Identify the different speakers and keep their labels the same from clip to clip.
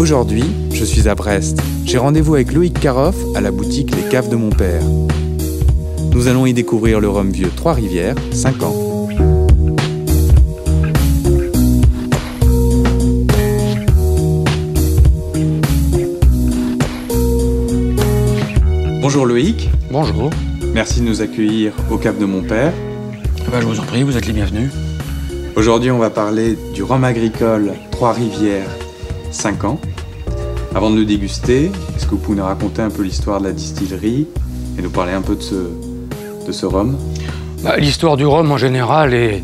Speaker 1: Aujourd'hui, je suis à Brest. J'ai rendez-vous avec Loïc Caroff à la boutique Les Caves de mon père. Nous allons y découvrir le rhum vieux Trois-Rivières, 5 ans. Bonjour Loïc.
Speaker 2: Bonjour.
Speaker 1: Merci de nous accueillir aux Caves de mon père.
Speaker 2: Je vous en prie, vous êtes les bienvenus.
Speaker 1: Aujourd'hui, on va parler du rhum agricole Trois-Rivières, 5 ans. Avant de le déguster, est-ce que vous pouvez nous raconter un peu l'histoire de la distillerie et nous parler un peu de ce rhum?
Speaker 2: L'histoire du rhum en général, et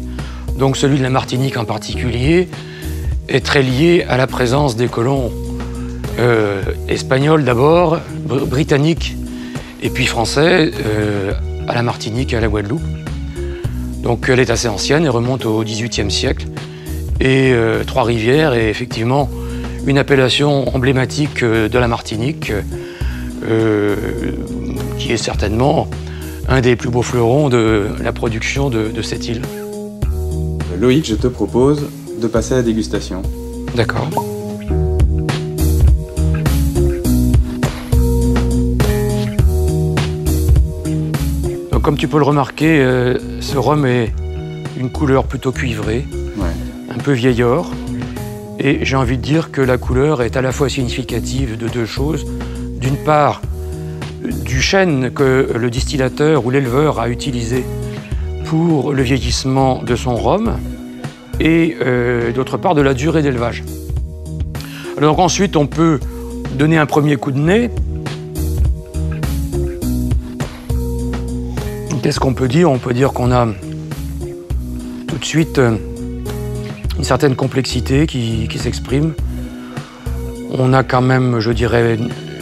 Speaker 2: donc celui de la Martinique en particulier, est très liée à la présence des colons espagnols d'abord, britanniques et puis français à la Martinique et à la Guadeloupe. Donc elle est assez ancienne, elle remonte au XVIIIe siècle. Et Trois-Rivières est effectivement une appellation emblématique de la Martinique, qui est certainement un des plus beaux fleurons de la production de cette île.
Speaker 1: Loïc, je te propose de passer à la dégustation.
Speaker 2: D'accord. Donc, comme tu peux le remarquer, ce rhum est une couleur plutôt cuivrée, un peu vieillard. Et j'ai envie de dire que la couleur est à la fois significative de deux choses. D'une part, du chêne que le distillateur ou l'éleveur a utilisé pour le vieillissement de son rhum, et d'autre part, de la durée d'élevage. Alors ensuite, on peut donner un premier coup de nez. Qu'est-ce qu'on peut dire? On peut dire qu'on a tout de suite une certaine complexité qui s'exprime. On a quand même, je dirais,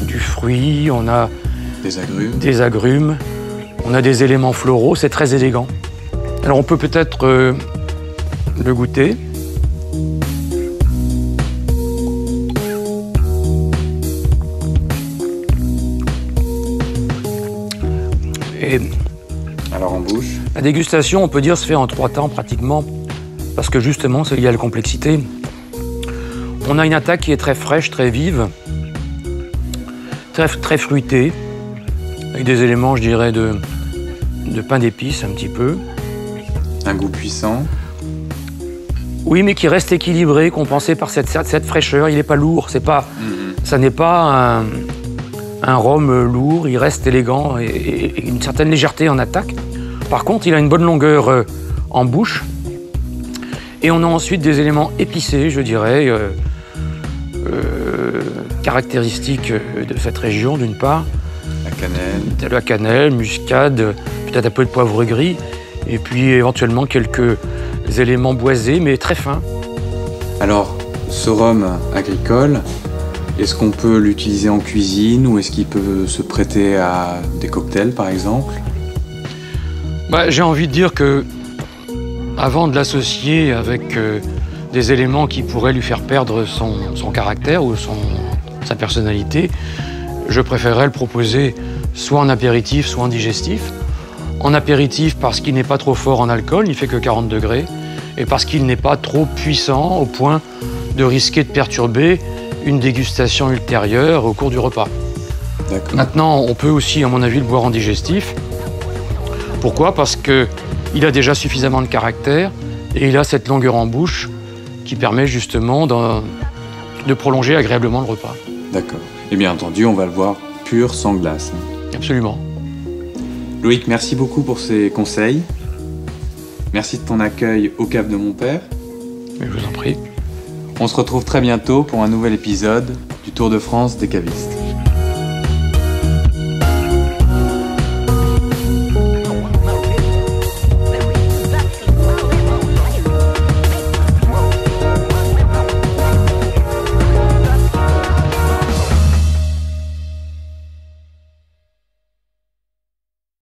Speaker 2: du fruit, on a des agrumes, on a des éléments floraux, c'est très élégant. Alors on peut peut-être le goûter. Et
Speaker 1: alors en bouche?
Speaker 2: La dégustation, on peut dire, se fait en 3 temps pratiquement. Parce que justement, c'est lié à la complexité. On a une attaque qui est très fraîche, très vive, très fruitée, avec des éléments, je dirais, de pain d'épices un petit peu.
Speaker 1: Un goût puissant?
Speaker 2: Oui, mais qui reste équilibré, compensé par cette fraîcheur. Il n'est pas lourd, ça n'est pas un rhum lourd, il reste élégant et une certaine légèreté en attaque. Par contre, il a une bonne longueur en bouche. Et on a ensuite des éléments épicés, je dirais, caractéristiques de cette région, d'une part.
Speaker 1: La cannelle.
Speaker 2: La cannelle, muscade, peut-être un peu de poivre gris, et puis éventuellement quelques éléments boisés, mais très fins.
Speaker 1: Alors, ce rhum agricole, est-ce qu'on peut l'utiliser en cuisine ou est-ce qu'il peut se prêter à des cocktails, par exemple?
Speaker 2: J'ai envie de dire que avant de l'associer avec des éléments qui pourraient lui faire perdre son caractère ou sa personnalité, je préférerais le proposer soit en apéritif, soit en digestif. En apéritif parce qu'il n'est pas trop fort en alcool, il ne fait que 40 degrés, et parce qu'il n'est pas trop puissant au point de risquer de perturber une dégustation ultérieure au cours du repas. Maintenant, on peut aussi, à mon avis, le boire en digestif. Pourquoi? Parce qu'il a déjà suffisamment de caractère et il a cette longueur en bouche qui permet justement de prolonger agréablement le repas.
Speaker 1: D'accord. Et bien entendu, on va le boire pur, sans glace.
Speaker 2: Absolument.
Speaker 1: Loïc, merci beaucoup pour ces conseils. Merci de ton accueil aux Caves de mon père.
Speaker 2: Mais je vous en prie.
Speaker 1: On se retrouve très bientôt pour un nouvel épisode du Tour de France des cavistes.